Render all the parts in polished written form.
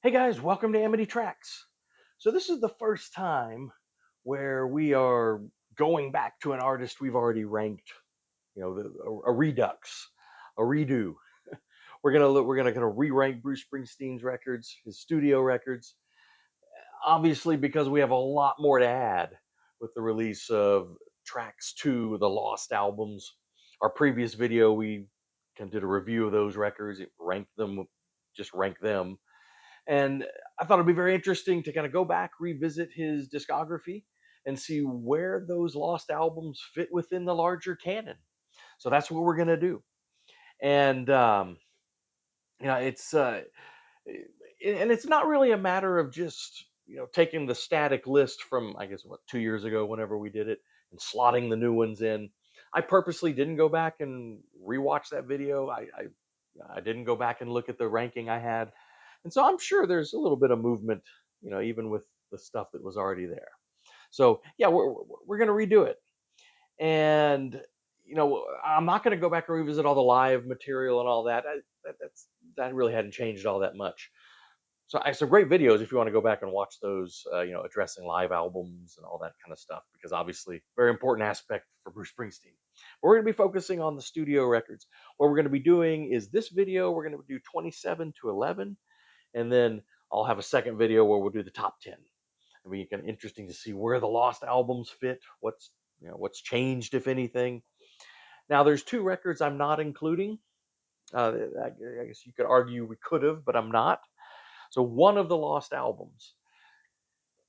Hey guys, welcome to Amity Tracks. So this is the first time where we are going back to an artist we've already ranked, a redux, a redo. We're gonna kind of re-rank Bruce Springsteen's records, his studio records, obviously because we have a lot more to add with the release of tracks 2, the Lost albums. Our previous video we kind of did a review of those records, it ranked them, just rank them, and I thought it'd be very interesting to kind of go back, revisit his discography, and see where those lost albums fit within the larger canon. So that's what we're gonna do. And it's and it's not really a matter of just taking the static list from, I guess, what, 2 years ago, whenever we did it, and slotting the new ones in. I purposely didn't go back and rewatch that video. I didn't go back and look at the ranking I had, and so I'm sure there's a little bit of movement, even with the stuff that was already there. So yeah, we're gonna redo it, and I'm not gonna go back and revisit all the live material and all that. That really hadn't changed all that much. So I some great videos if you want to go back and watch those, addressing live albums and all that kind of stuff, because obviously very important aspect for Bruce Springsteen. But we're going to be focusing on the studio records. What we're going to be doing is this video, we're going to do 27 to 11, and then I'll have a second video where we'll do the top 10. It'll be kind of interesting to see where the lost albums fit, what's changed, if anything. Now, there's two records I'm not including. I guess you could argue we could have, but I'm not. So one of the lost albums,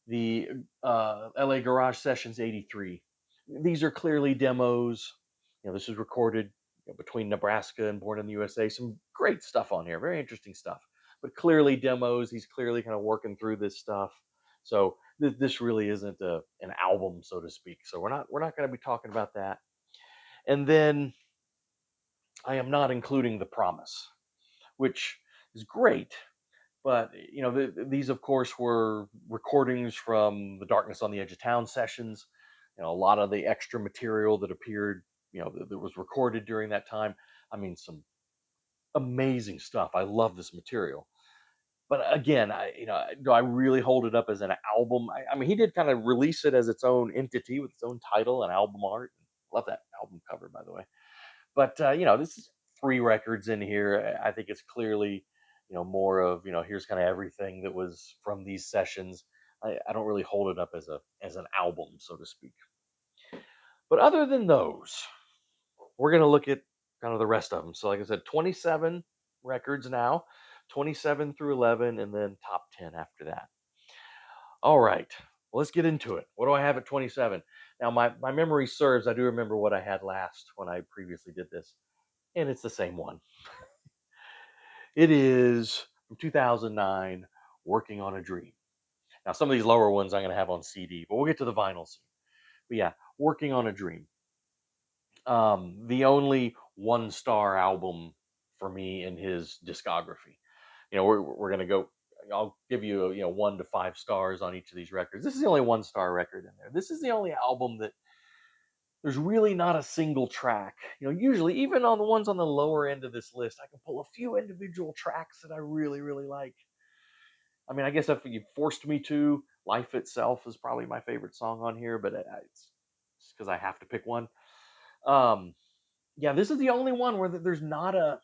the LA Garage Sessions '83. These are clearly demos. This was recorded between Nebraska and Born in the USA. Some great stuff on here, very interesting stuff. But clearly demos. He's clearly kind of working through this stuff. So this really isn't an album, so to speak. So we're not going to be talking about that. And then I am not including The Promise, which is great. But these, of course, were recordings from the Darkness on the Edge of Town sessions. A lot of the extra material that appeared, that was recorded during that time. I mean, some amazing stuff. I love this material. But again, do I really hold it up as an album? I mean, he did kind of release it as its own entity with its own title and album art. Love that album cover, by the way. But this is 3 records in here. I think it's clearly, more of, here's kind of everything that was from these sessions. I don't really hold it up as an album, so to speak. But other than those, we're gonna look at kind of the rest of them. So, like I said, 27 records now, 27 through 11, and then top 10 after that. All right, well, let's get into it. What do I have at 27? Now, my memory serves. I do remember what I had last when I previously did this, and it's the same one. It is from 2009, Working on a Dream. Now, some of these lower ones I'm going to have on CD, but we'll get to the vinyl soon. But yeah, Working on a Dream. The only 1-star album for me in his discography. We're going to go, I'll give you, 1 to 5 stars on each of these records. This is the only 1-star record in there. This is the only album that there's really not a single track. Usually, even on the ones on the lower end of this list, I can pull a few individual tracks that I really, really like. I mean, I guess if you forced me to, Life Itself is probably my favorite song on here, but it's just because I have to pick one. Um, yeah, this is the only one where there's not a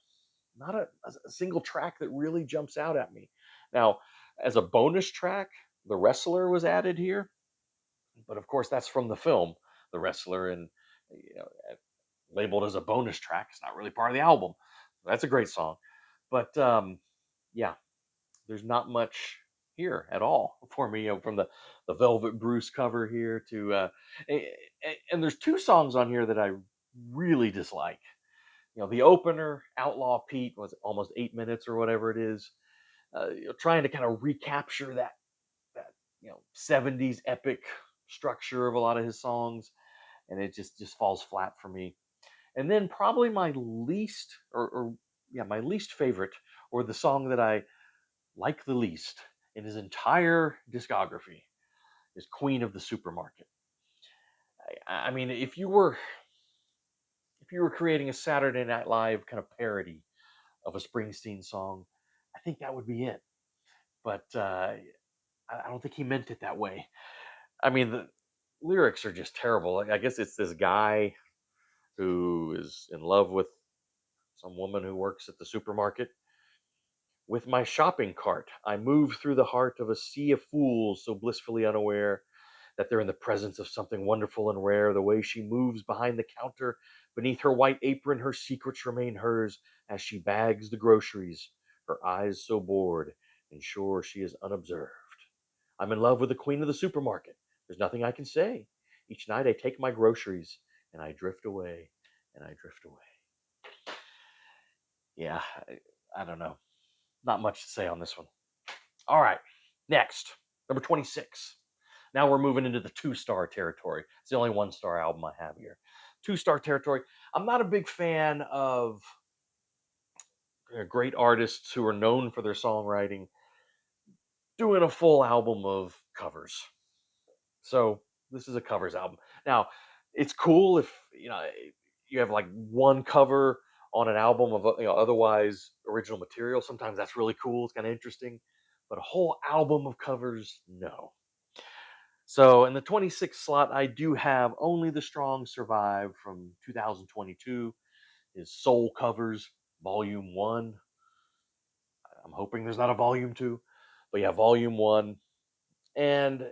single track that really jumps out at me. Now, as a bonus track, The Wrestler was added here, but of course that's from the film The Wrestler, and you know, labeled as a bonus track. It's not really part of the album. That's a great song, but yeah, there's not much here at all for me. From the Velvet Bruce cover here to and there's 2 songs on here that I really dislike. The opener, Outlaw Pete, was almost 8 minutes or whatever it is. Trying to kind of recapture that 70s epic structure of a lot of his songs, and it just falls flat for me. And then probably my least, or yeah, my least favorite, or the song that I like the least in his entire discography, is Queen of the Supermarket. I mean, if you were creating a Saturday Night Live kind of parody of a Springsteen song, I think that would be it. but I don't think he meant it that way. I mean, the lyrics are just terrible. Like, I guess it's this guy who is in love with some woman who works at the supermarket. With my shopping cart, I move through the heart of a sea of fools, so blissfully unaware that they're in the presence of something wonderful and rare. The way she moves behind the counter, beneath her white apron, her secrets remain hers as she bags the groceries, her eyes so bored and sure she is unobserved. I'm in love with the queen of the supermarket. There's nothing I can say. Each night I take my groceries and I drift away and I drift away. Yeah, I don't know. Not much to say on this one. All right, next, number 26. Now we're moving into the two-star territory. It's the only one-star album I have here. Two-star territory. I'm not a big fan of great artists who are known for their songwriting doing a full album of covers. So this is a covers album. Now, it's cool if you have like one cover on an album of otherwise original material. Sometimes that's really cool. It's kind of interesting. But a whole album of covers, no. So in the 26th slot, I do have Only the Strong Survive from 2022. His Soul Covers Volume 1. I'm hoping there's not a Volume 2. But yeah, Volume 1. And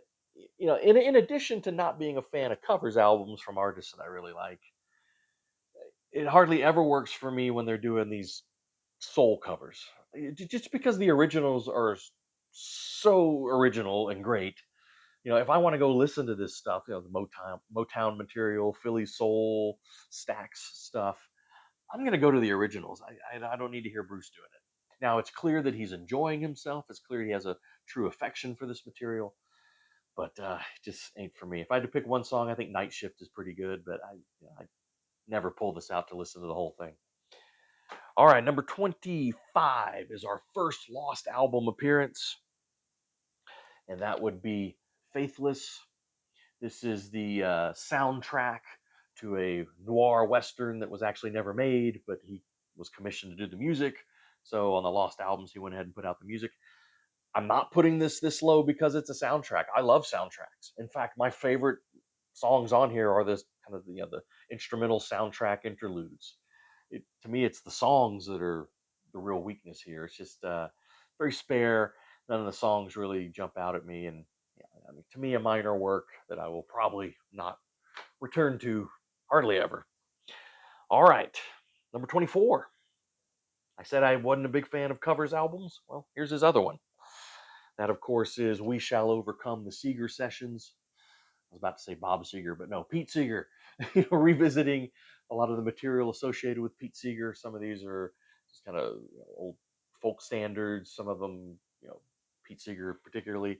in addition to not being a fan of covers albums from artists that I really like, it hardly ever works for me when they're doing these soul covers. Just because the originals are so original and great. If I want to go listen to this stuff, the Motown material, Philly soul, Stax stuff, I'm going to go to the originals. I don't need to hear Bruce doing it. Now, it's clear that he's enjoying himself. It's clear he has a true affection for this material, but it just ain't for me. If I had to pick one song, I think Night Shift is pretty good, but I never pull this out to listen to the whole thing. All right, number 25 is our first Lost album appearance, and that would be Faithless. This is the soundtrack to a noir western that was actually never made, but he was commissioned to do the music. So on the Lost albums, he went ahead and put out the music. I'm not putting this low because it's a soundtrack. I love soundtracks. In fact, my favorite songs on here are this kind of the instrumental soundtrack interludes. To me, it's the songs that are the real weakness here. It's just very spare. None of the songs really jump out at me, and yeah, I mean, to me, a minor work that I will probably not return to hardly ever. All right, number 24. I said I wasn't a big fan of covers albums. Well, here's his other one. That, of course, is We Shall Overcome, the Seeger Sessions. I was about to say Bob Seger, but no, Pete Seeger. Revisiting a lot of the material associated with Pete Seeger. Some of these are just kind of old folk standards. Some of them, Pete Seeger particularly.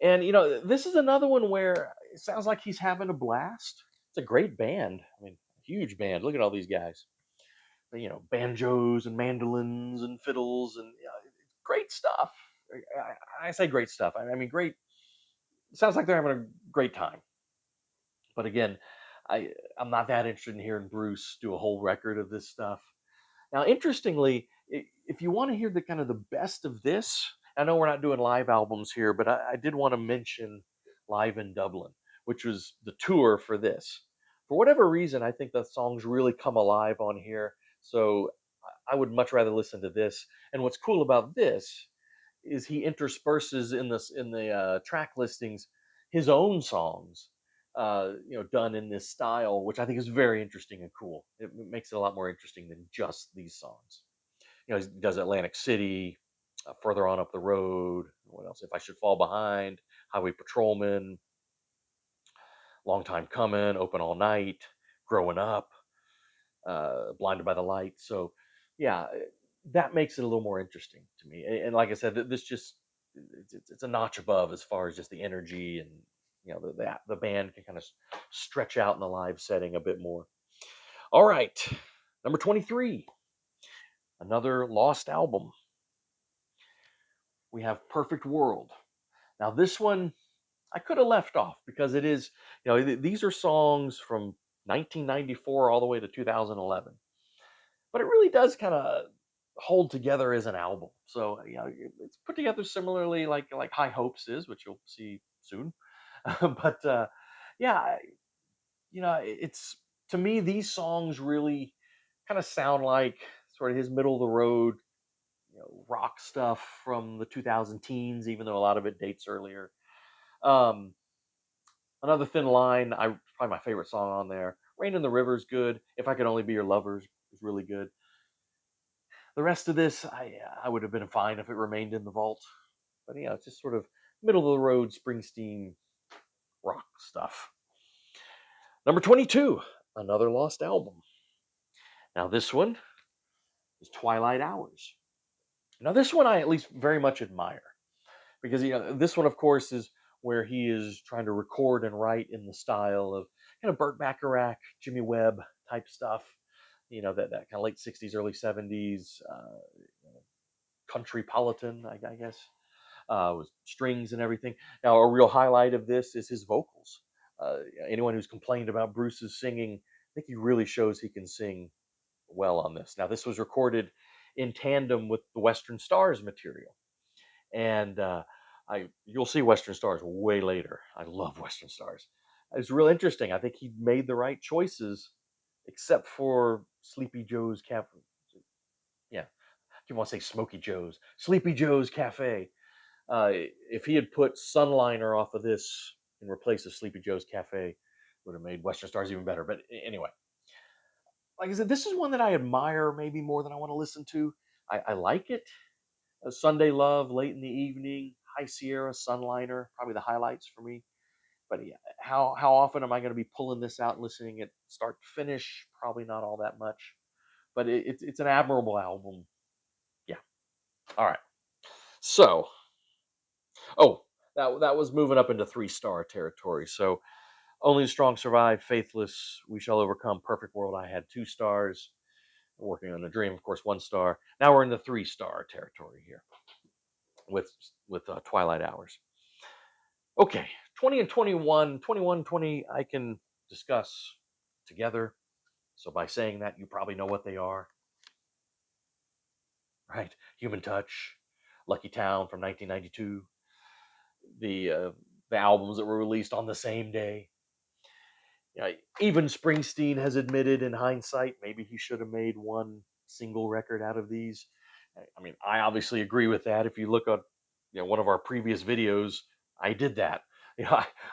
And this is another one where it sounds like he's having a blast. It's a great band. I mean, huge band. Look at all these guys. Banjos and mandolins and fiddles and great stuff. I say great stuff. I mean, great. It sounds like they're having a great time. But again, I'm not that interested in hearing Bruce do a whole record of this stuff. Now, interestingly, if you want to hear the kind of the best of this, I know we're not doing live albums here, but I did want to mention Live in Dublin, which was the tour for this. For whatever reason, I think the songs really come alive on here. So I would much rather listen to this. And what's cool about this is he intersperses in the track listings his own songs, done in this style, which I think is very interesting and cool. It makes it a lot more interesting than just these songs. He does Atlantic City, Further On Up the Road. What else? If I Should Fall Behind, Highway Patrolman, Long Time Coming, Open All Night, Growing Up, Blinded by the Light. So, yeah, that makes it a little more interesting to me. And like I said, this just it's a notch above as far as just the energy and the band can kind of stretch out in the live setting a bit more. All right, number 23, another Lost album. We have Perfect World. Now this one I could have left off because it is, these are songs from 1994 all the way to 2011. But it really does kind of hold together as an album. So it's put together similarly like High Hopes is, which you'll see soon. But yeah, it's, to me, these songs really kind of sound like sort of his middle of the road, rock stuff from the 2000 teens, even though a lot of it dates earlier. Um, Another Thin Line, probably my favorite song on there. Rain in the River is good. If I Could Only Be Your Lover is really good. The rest of this, I would have been fine if it remained in the vault. But it's just sort of middle of the road Springsteen rock stuff. Number 22, another lost album. Now this one is Twilight Hours. Now this one I at least very much admire, because this one, of course, is where he is trying to record and write in the style of kind of Burt Bacharach, Jimmy Webb type stuff. That kind of late '60s, early '70s country politan, I guess, with strings and everything. Now, a real highlight of this is his vocals. Anyone who's complained about Bruce's singing, I think he really shows he can sing well on this. Now, this was recorded in tandem with the Western Stars material, and you'll see Western Stars way later. I love Western Stars. It's real interesting. I think he made the right choices, except for Sleepy Joe's Cafe. Yeah, you want to say Smoky Joe's, Sleepy Joe's Cafe. If he had put Sunliner off of this in replace of Sleepy Joe's Cafe, would have made Western Stars even better. But anyway, like I said, this is one that I admire maybe more than I want to listen to. I like it. Sunday Love, Late in the Evening, High Sierra, Sunliner, probably the highlights for me. But yeah, how often am I going to be pulling this out and listening it start to finish? Probably not all that much. But it's an admirable album. Yeah. All right. So, oh, that was moving up into 3-star territory. So, Only the Strong Survive, Faithless, We Shall Overcome, Perfect World, I had 2 stars. Working on a Dream, of course, 1 star. Now we're in the 3-star territory here with Twilight Hours. Okay, 20 and 21, 21, 20, I can discuss together. So by saying that, you probably know what they are, right? Human Touch, Lucky Town from 1992, the albums that were released on the same day. Even Springsteen has admitted in hindsight maybe he should have made one single record out of these. I mean, I obviously agree with that. If you look at one of our previous videos, I did that.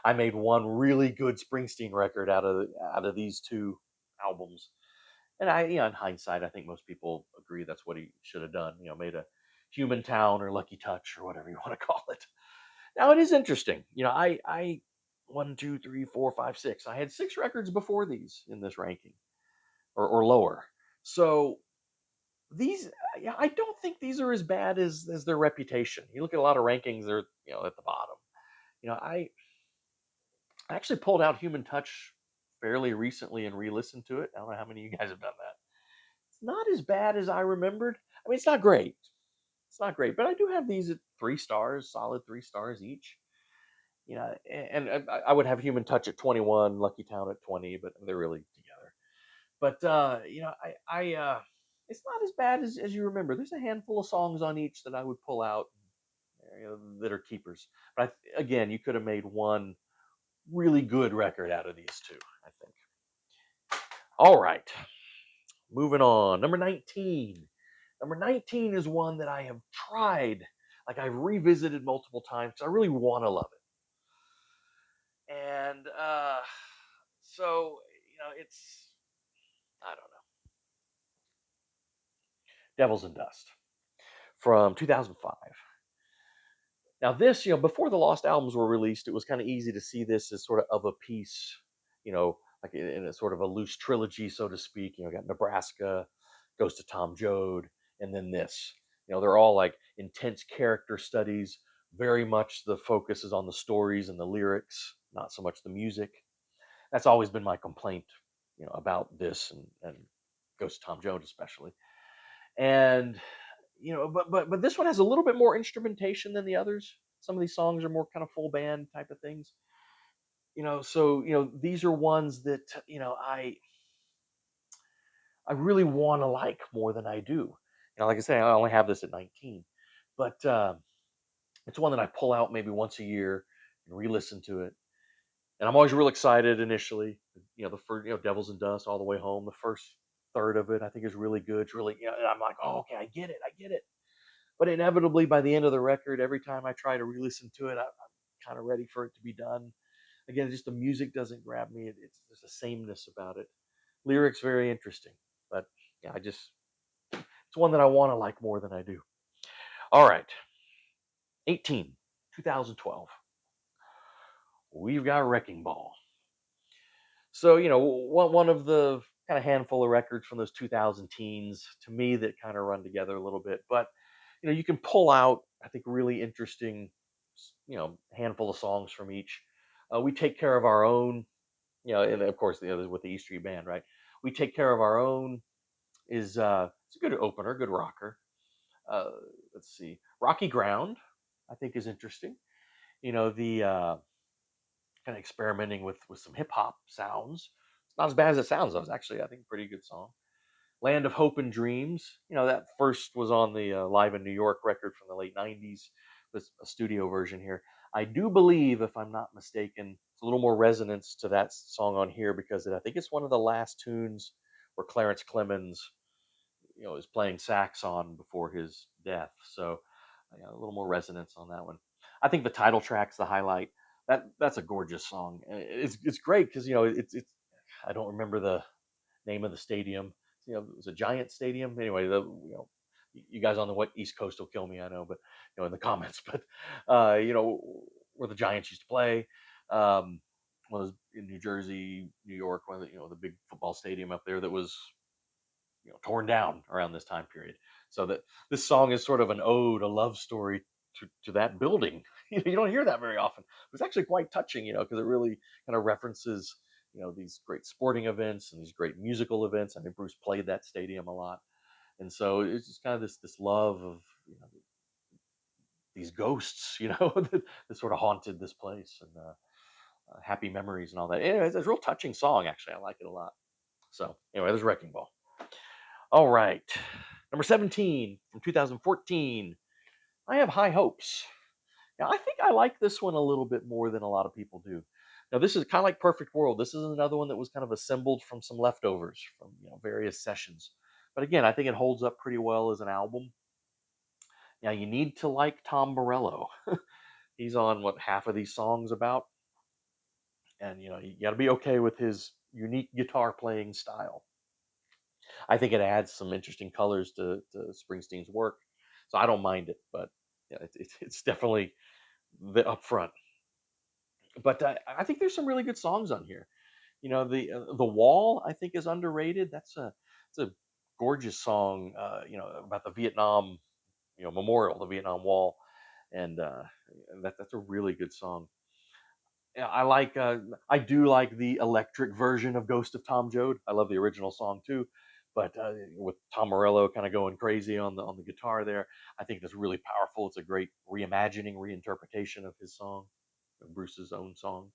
I made one really good Springsteen record out of these 2 albums. And in hindsight, I think most people agree that's what he should have done. Made a Human Town or Lucky Touch or whatever you want to call it. Now it is interesting. I 1, 2, 3, 4, 5, 6. I had 6 records before these in this ranking, or lower. So these, yeah, I don't think these are as bad as their reputation. You look at a lot of rankings; they're at the bottom. I actually pulled out Human Touch fairly recently and re-listened to it. I don't know how many of you guys have done that. It's not as bad as I remembered. I mean, it's not great. It's not great, but I do have these at 3 stars, solid 3 stars each. And I would have Human Touch at 21, Lucky Town at 20, but they're really together. But it's not as bad as you remember. There's a handful of songs on each that I would pull out, that are keepers. But again, you could have made one really good record out of these 2, I think. All right, moving on. Number 19. Number 19 is one that I have tried, like I've revisited multiple times because I really want to love it. And so it's, I don't know, Devils and Dust from 2005. Now this, before the Lost albums were released, it was kind of easy to see this as sort of a piece, like in a sort of a loose trilogy, so to speak. Got Nebraska, Goes to Tom Joad, and then this. They're all like intense character studies. Very much the focus is on the stories and the lyrics, not so much the music. That's always been my complaint, about this and Goes to Tom Joad especially. And but this one has a little bit more instrumentation than the others. Some of these songs are more kind of full band type of things. So these are ones that I really want to like more than I do. Like I say, I only have this at 19, but it's one that I pull out maybe once a year and re-listen to it. And I'm always real excited initially. The first, Devils and Dust all the way home. The first third of it, I think, is really good. It's really, and I'm like, oh, okay, I get it. But inevitably, by the end of the record, every time I try to re-listen to it, I'm kind of ready for it to be done. Again, just the music doesn't grab me. There's a sameness about it. Lyrics very interesting, but yeah, it's one that I want to like more than I do. All right, 18, 2012. We've got Wrecking Ball. So, one of the kind of handful of records from those 2000 teens to me that kind of run together a little bit. But, you can pull out, I think, really interesting, handful of songs from each. We Take Care of Our Own, and of course, the others with the E Street Band, right? We Take Care of Our Own is it's a good opener, good rocker. Uh, let's see. Rocky Ground, I think, is interesting. The kind of experimenting with some hip hop sounds. It's not as bad as it sounds, though. It's actually, I think, a pretty good song. Land of Hope and Dreams. That first was on the Live in New York record from the late 90s. With a studio version here. I do believe, if I'm not mistaken, it's a little more resonance to that song on here because I think it's one of the last tunes where Clarence Clemens, is playing sax on before his death. So, a little more resonance on that one. I think the title track's the highlight. That's a gorgeous song. It's great because it's I don't remember the name of the stadium. It was a Giant Stadium. Anyway, you guys on the East Coast will kill me, I know, but in the comments, but where the Giants used to play. Was in New Jersey, New York, one of the big football stadium up there that was torn down around this time period. So that this song is sort of an ode, a love story to that building. You don't hear that very often. It's actually quite touching, because it really kind of references these great sporting events and these great musical events. I mean, Bruce played that stadium a lot, and so it's just kind of this love of these ghosts, that sort of haunted this place and happy memories and all that. Anyway, it's a real touching song. Actually, I like it a lot. So anyway, there's Wrecking Ball. All right. Number 17 from 2014. I Have High Hopes. Now, I think I like this one a little bit more than a lot of people do. Now, this is kind of like Perfect World. This is another one that was kind of assembled from some leftovers from various sessions. But again, I think it holds up pretty well as an album. Now, you need to like Tom Morello. He's on what half of these songs about, and you got to be okay with his unique guitar playing style. I think it adds some interesting colors to Springsteen's work, so I don't mind it. But yeah, it's definitely the upfront. But I think there's some really good songs on here. The Wall I think is underrated. It's a gorgeous song. About the Vietnam memorial, the Vietnam Wall, and that's a really good song. Yeah, I do like the electric version of Ghost of Tom Joad. I love the original song too, but with Tom Morello kind of going crazy on the guitar there, I think that's really powerful. It's a great reimagining, reinterpretation of his song, of Bruce's own song.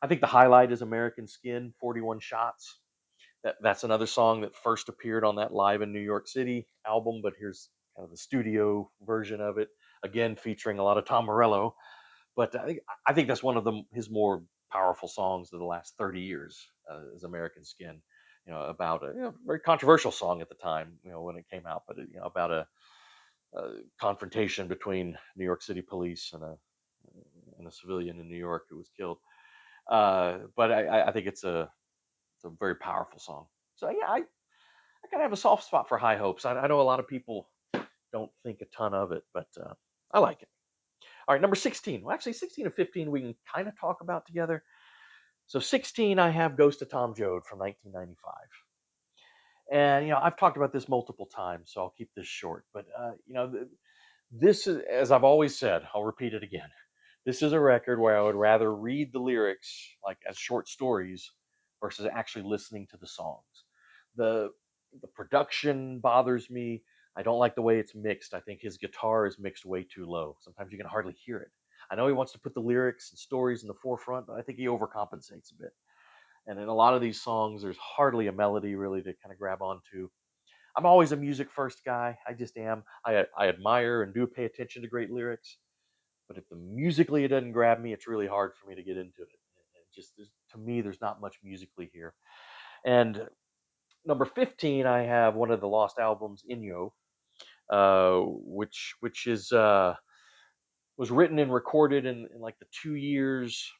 I think the highlight is American Skin, 41 Shots. That's another song that first appeared on that Live in New York City album, but here's kind of the studio version of it, again featuring a lot of Tom Morello. But I think that's one of his more powerful songs of the last 30 years, is American Skin. About a very controversial song at the time, when it came out, but about a confrontation between New York City police and a civilian in New York who was killed. But I think it's a very powerful song. So yeah, I kind of have a soft spot for High Hopes. I know a lot of people don't think a ton of it, but I like it. All right, number 16. Well, actually, 16 and 15 we can kind of talk about together. So 16, I have Ghost of Tom Joad from 1995. And, I've talked about this multiple times, so I'll keep this short. But, this is, as I've always said, I'll repeat it again. This is a record where I would rather read the lyrics like as short stories versus actually listening to the songs. The the production bothers me. I don't like the way it's mixed. I think his guitar is mixed way too low. Sometimes you can hardly hear it. I know he wants to put the lyrics and stories in the forefront, but I think he overcompensates a bit. And in a lot of these songs, there's hardly a melody really to kind of grab onto. I'm always a music first guy. I just am. I admire and do pay attention to great lyrics, but if the musically it doesn't grab me, it's really hard for me to get into it. It just to me, there's not much musically here. And number 15, I have one of the lost albums, Inyo, which is was written and recorded in like the 2 years,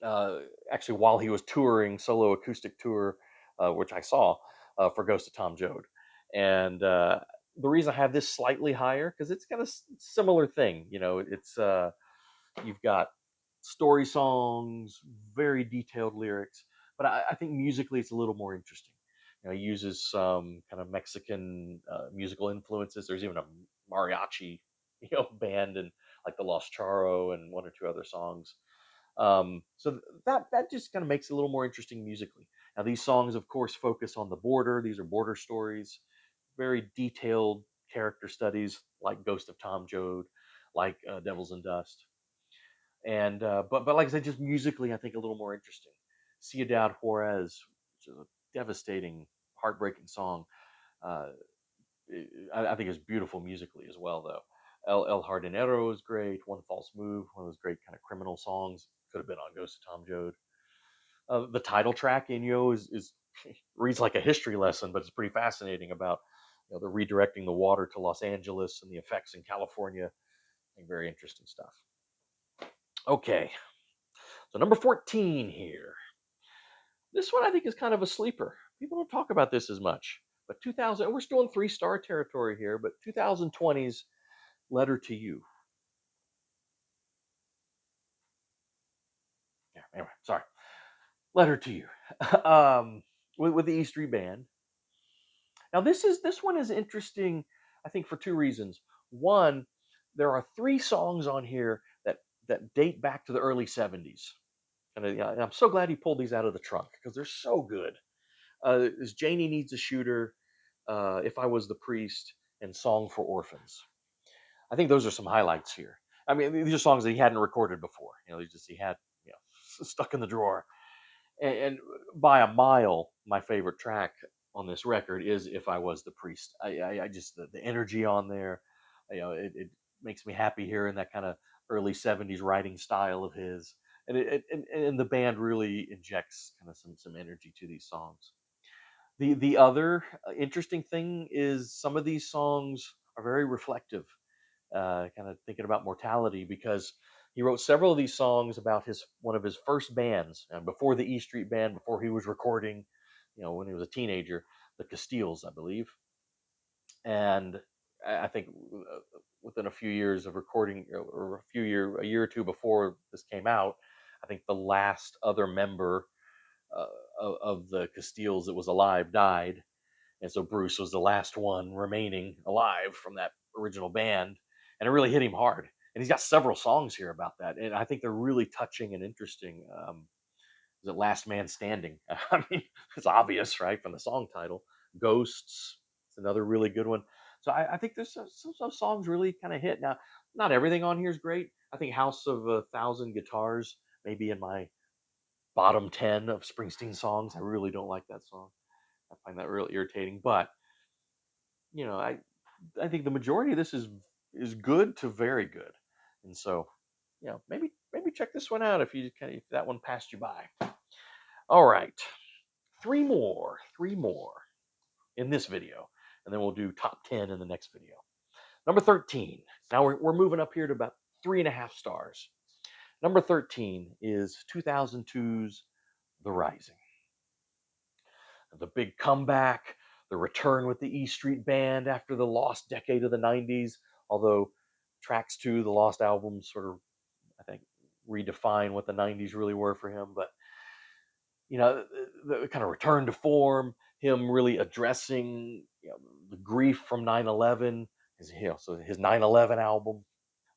uh, actually while he was touring solo acoustic tour, which I saw for Ghost of Tom Joad. And the reason I have this slightly higher because it's got a similar thing. You know, it's you've got story songs, very detailed lyrics, but I think musically it's a little more interesting. You know, he uses some kind of Mexican musical influences. There's even a mariachi, band and like the Los Charo and one or two other songs. So that just kind of makes it a little more interesting musically. Now these songs, of course, focus on the border. These are border stories, very detailed character studies, like Ghost of Tom Joad, like Devils and Dust. And but like I said, just musically, I think a little more interesting. Ciudad Juarez, which is a devastating, heartbreaking song. Uh, I think it's beautiful musically as well, though. El Jardinero is great. One False Move, one of those great kind of criminal songs. Could have been on Ghost of Tom Joad. The title track Inyo is reads like a history lesson, but it's pretty fascinating about the redirecting the water to Los Angeles and the effects in California. I think very interesting stuff. Okay, so number 14 here. This one I think is kind of a sleeper. People don't talk about this as much. But 2000, we're still in three-star territory here, but 2020's Letter to You. Yeah, anyway, sorry. Letter to You. um, with the E Street Band. Now this one is interesting, I think, for two reasons. One, there are three songs on here that date back to the early 70s. And I'm so glad he pulled these out of the trunk because they're so good. Is Janie Needs a Shooter, If I Was the Priest, and Song for Orphans. I think those are some highlights here. I mean, these are songs that he hadn't recorded before. He had stuck in the drawer. And by a mile, my favorite track on this record is "If I Was the Priest." I just the energy on there, it makes me happy hearing that kind of early '70s writing style of his, and the band really injects kind of some energy to these songs. The other interesting thing is some of these songs are very reflective, kind of thinking about mortality because he wrote several of these songs about his one of his first bands before the E Street Band, before he was recording, when he was a teenager, the Castiles, I believe. And I think within a few years of recording, or a year or two before this came out, I think the last other member uh, of the Castiles that was alive died, and so Bruce was the last one remaining alive from that original band, and it really hit him hard. And he's got several songs here about that, and I think they're really touching and interesting. Is it "Last Man Standing"? I mean, it's obvious, right, from the song title. "Ghosts" it's another really good one. So I think there's some songs really kind of hit. Now, not everything on here is great. I think "House of a Thousand Guitars" may be in my bottom 10 of Springsteen songs. I really don't like that song. I find that really irritating. But you know, I think the majority of this is good to very good, and so maybe check this one out if that one passed you by. All right, three more in this video, and then we'll do top 10 in the next video. Number 13. Now we're moving up here to about 3.5 stars. Number 13 is 2002's The Rising. The big comeback, the return with the E Street Band after the lost decade of the 90s. Although tracks two, the lost albums, sort of, I think, redefine what the 90s really were for him. But, the kind of return to form, him really addressing the grief from 9/11, so his 9/11 album,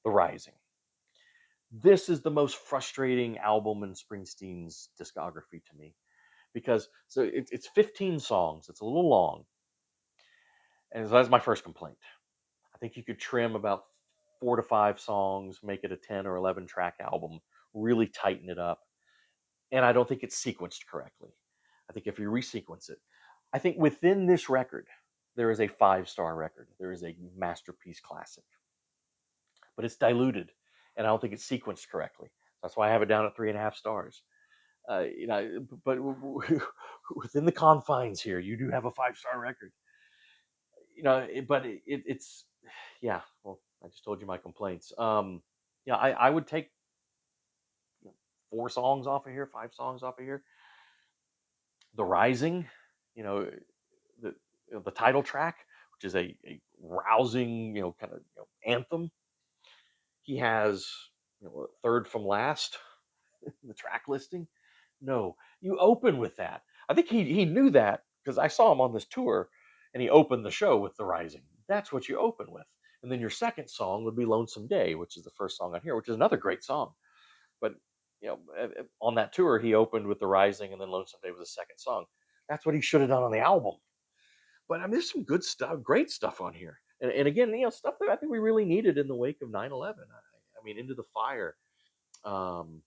The Rising. This is the most frustrating album in Springsteen's discography to me because it's 15 songs. It's a little long, and so that's my first complaint. I think you could trim about 4 to 5 songs, make it a 10 or 11 track album, really tighten it up. And I don't think it's sequenced correctly. I think if you resequence it, I think within this record, there is a 5-star record. There is a masterpiece classic, but it's diluted, and I don't think it's sequenced correctly. That's why I have it down at 3.5 stars. But within the confines here, you do have a 5-star record. But it's yeah. Well, I just told you my complaints. Yeah, I would take 4 songs off of here, 5 songs off of here. The Rising, you know, the the title track, which is a rousing, kind of anthem. He has a third from last, the track listing. No, you open with that. I think he knew that because I saw him on this tour, and he opened the show with The Rising. That's what you open with, and then your second song would be Lonesome Day, which is the first song on here, which is another great song. But on that tour, he opened with The Rising, and then Lonesome Day was the second song. That's what he should have done on the album. But I mean, there's some good stuff, great stuff on here, and again, stuff that I think we really needed in the wake of 9/11. I mean, Into the Fire. Um,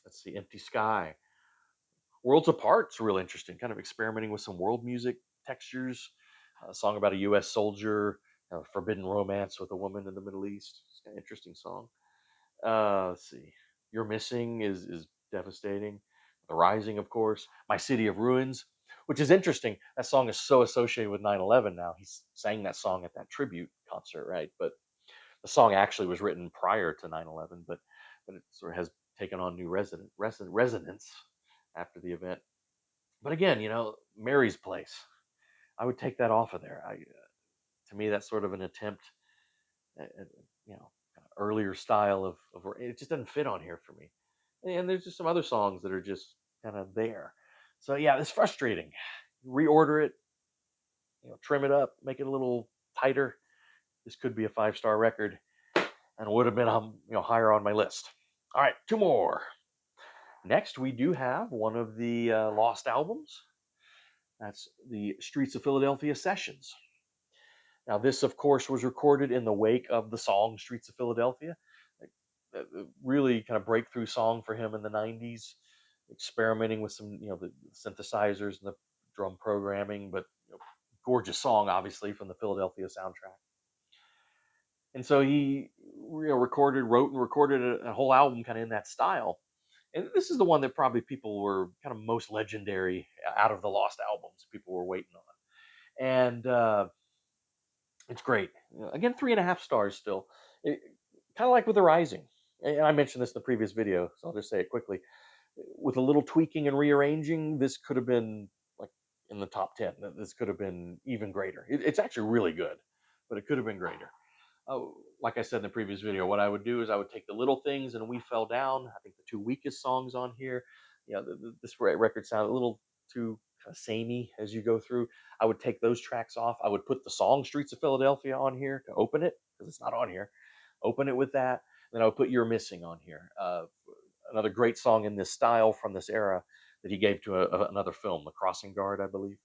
let's see, Empty Sky. Worlds Apart's real interesting, kind of experimenting with some world music textures. A song about a U.S. soldier, forbidden romance with a woman in the Middle East. It's an interesting song. Let's see. You're Missing is devastating. The Rising, of course. My City of Ruins, which is interesting. That song is so associated with 9/11 now. He sang that song at that tribute concert, right? But the song actually was written prior to 9/11, but it sort of has taken on new resonance after the event. But again, Mary's Place. I would take that off of there. To me, that's sort of an attempt at kind of earlier style of it just doesn't fit on here for me. And there's just some other songs that are just kind of there. So yeah, it's frustrating. Reorder it, trim it up, make it a little tighter. This could be a 5-star record, and would have been higher on my list. All right, 2 more. Next, we do have one of the lost albums. That's the Streets of Philadelphia Sessions. Now, this, of course, was recorded in the wake of the song Streets of Philadelphia. Really kind of breakthrough song for him in the 90s, experimenting with some, the synthesizers and the drum programming, but gorgeous song, obviously, from the Philadelphia soundtrack. And so he wrote and recorded a whole album kind of in that style. And this is the one that probably people were kind of most legendary out of the lost albums people were waiting on. And it's great. Again, 3.5 stars still. Kind of like with The Rising. And I mentioned this in the previous video, so I'll just say it quickly. With a little tweaking and rearranging, this could have been like in the top 10. This could have been even greater. It's actually really good, but it could have been greater. Like I said in the previous video, what I would do is I would take the little things and We Fell Down. I think the 2 weakest songs on here. This record sounded a little too kind of samey as you go through. I would take those tracks off. I would put the song Streets of Philadelphia on here to open it because it's not on here. Open it with that. Then I would put You're Missing on here. Another great song in this style from this era that he gave to another film, The Crossing Guard, I believe.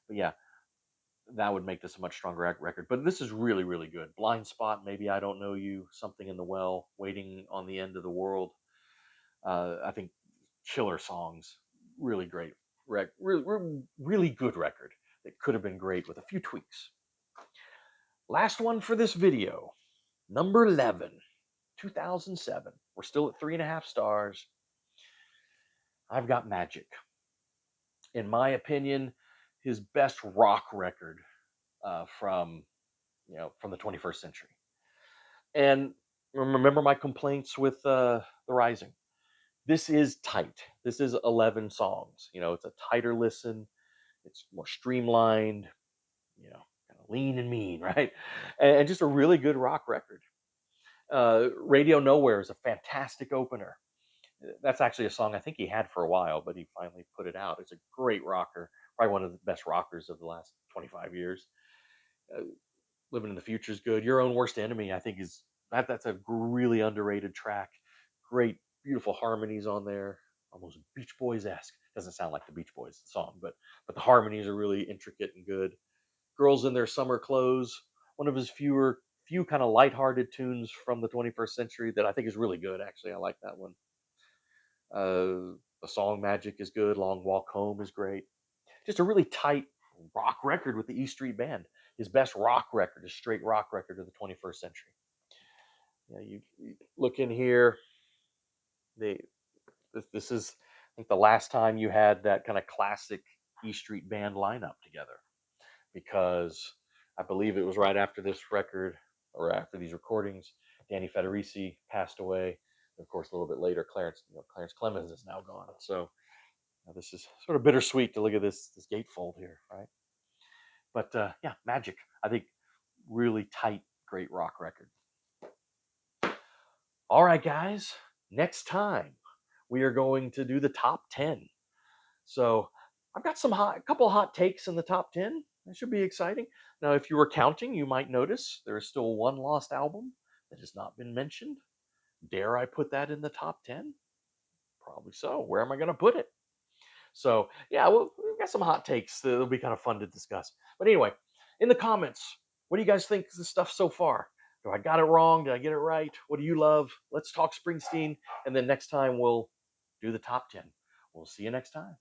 But yeah, that would make this a much stronger record. But this is really, really good. Blind Spot, Maybe I Don't Know You, Something in the Well, Waiting on the End of the World. I think killer songs. Really great. Really good record that could have been great with a few tweaks. Last one for this video. Number 11, 2007. We're still at 3.5 stars. I've got Magic. In my opinion, his best rock record from the 21st century. And remember my complaints with The Rising. This is tight. This is 11 songs. It's a tighter listen. It's more streamlined. Kind of lean and mean, right? And just a really good rock record. Radio Nowhere is a fantastic opener. That's actually a song I think he had for a while, but he finally put it out. It's a great rocker, probably one of the best rockers of the last 25 years. Uh, Living in the Future is good. Your Own Worst Enemy, I think, that's a really underrated track. Great, beautiful harmonies on there, almost Beach Boys esque. Doesn't sound like the Beach Boys song, but the harmonies are really intricate and good. Girls in Their Summer Clothes, one of his few kind of lighthearted tunes from the 21st century that I think is really good. Actually, I like that one. The song Magic is good. Long Walk Home is great. just a really tight rock record with the E Street Band. His best rock record, his straight rock record of the 21st century. Yeah, you look in here. They this is I think the last time you had that kind of classic E Street Band lineup together, because I believe it was right after this record or after these recordings, Danny Federici passed away. And of course, a little bit later, Clarence Clemens is now gone. So this is sort of bittersweet to look at this gatefold here, right? But yeah, Magic. I think really tight, great rock record. All right, guys. Next time we are going to do the top 10. So I've got a couple hot takes in the top 10. That should be exciting. Now, if you were counting, you might notice there is still one lost album that has not been mentioned. Dare I put that in the top 10? Probably so. Where am I going to put it? So yeah, we've got some hot takes that'll be kind of fun to discuss. But anyway, in the comments, what do you guys think of the stuff so far? Do I got it wrong? Did I get it right? What do you love? Let's talk Springsteen, and then next time we'll do the top 10. We'll see you next time.